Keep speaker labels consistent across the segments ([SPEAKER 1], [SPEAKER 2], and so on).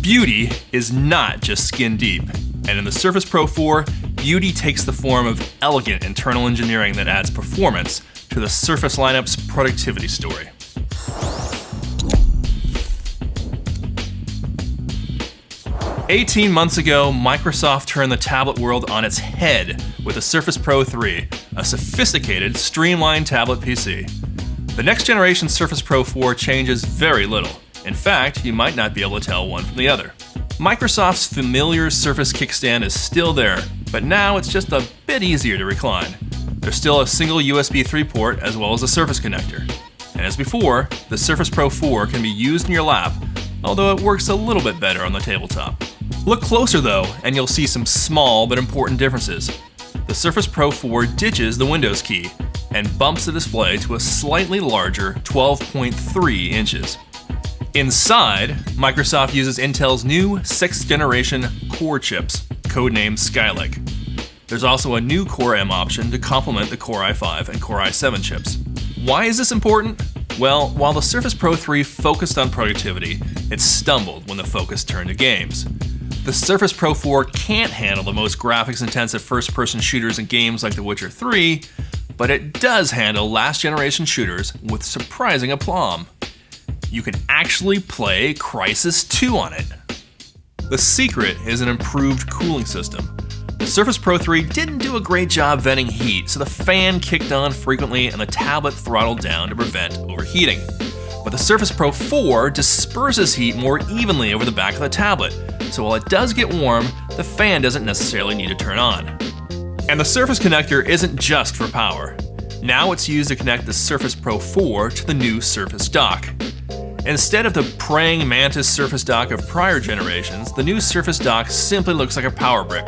[SPEAKER 1] Beauty is not just skin deep, and in the Surface Pro 4, beauty takes the form of elegant internal engineering that adds performance to the Surface lineup's productivity story. "18 months ago, Microsoft turned the tablet world on its head with the Surface Pro 3, a sophisticated, streamlined tablet PC. The next generation Surface Pro 4 changes very little. In fact, you might not be able to tell one from the other. Microsoft's familiar Surface kickstand is still there, but now it's just a bit easier to recline. There's still a single USB 3 port as well as a Surface connector. And as before, the Surface Pro 4 can be used in your lap, although it works a little bit better on the tabletop. Look closer though, and you'll see some small but important differences. The Surface Pro 4 ditches the Windows key and bumps the display to a slightly larger 12.3 inches. Inside, Microsoft uses Intel's new 6th generation Core chips, codenamed Skylake. There's also a new Core M option to complement the Core i5 and Core i7 chips. Why is this important? Well, while the Surface Pro 3 focused on productivity, it stumbled when the focus turned to games. The Surface Pro 4 can't handle the most graphics-intensive first-person shooters in games like The Witcher 3, but it does handle last-generation shooters with surprising aplomb. You can actually play Crysis 2 on it. The secret is an improved cooling system. The Surface Pro 3 didn't do a great job venting heat, so the fan kicked on frequently and the tablet throttled down to prevent overheating. But the Surface Pro 4 disperses heat more evenly over the back of the tablet, so while it does get warm, the fan doesn't necessarily need to turn on. And the Surface connector isn't just for power. Now it's used to connect the Surface Pro 4 to the new Surface dock. Instead of the praying mantis Surface dock of prior generations, the new Surface dock simply looks like a power brick.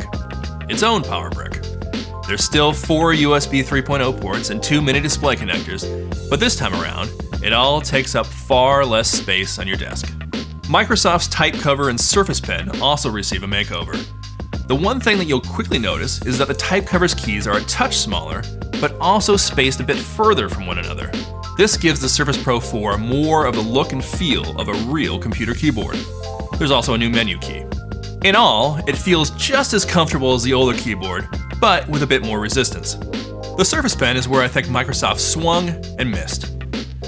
[SPEAKER 1] Its own power brick. There's still 4 USB 3.0 ports and 2 mini display connectors, but this time around, it all takes up far less space on your desk. Microsoft's type cover and Surface Pen also receive a makeover. The one thing that you'll quickly notice is that the type cover's keys are a touch smaller, but also spaced a bit further from one another. This gives the Surface Pro 4 more of the look and feel of a real computer keyboard. There's also a new menu key. In all, it feels just as comfortable as the older keyboard, but with a bit more resistance. The Surface Pen is where I think Microsoft swung and missed.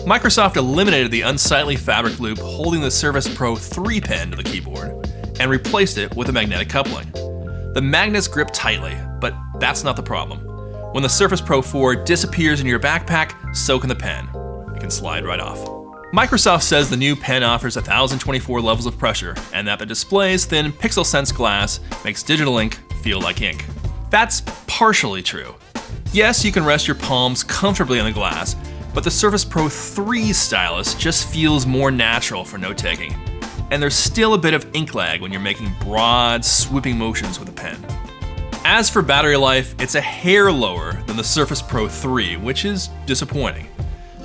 [SPEAKER 1] Microsoft eliminated the unsightly fabric loop holding the Surface Pro 3 pen to the keyboard and replaced it with a magnetic coupling. The magnets grip tightly, but that's not the problem. When the Surface Pro 4 disappears in your backpack, so can the pen. It can slide right off. Microsoft says the new pen offers 1024 levels of pressure, and that the display's thin PixelSense glass makes digital ink feel like ink. That's partially true. Yes, you can rest your palms comfortably on the glass, but the Surface Pro 3 stylus just feels more natural for note-taking. And there's still a bit of ink lag when you're making broad, sweeping motions with a pen. As for battery life, it's a hair lower than the Surface Pro 3, which is disappointing.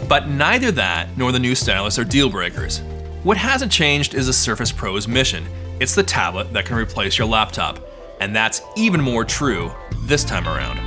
[SPEAKER 1] But neither that nor the new stylus are deal breakers. What hasn't changed is the Surface Pro's mission. It's the tablet that can replace your laptop. And that's even more true this time around.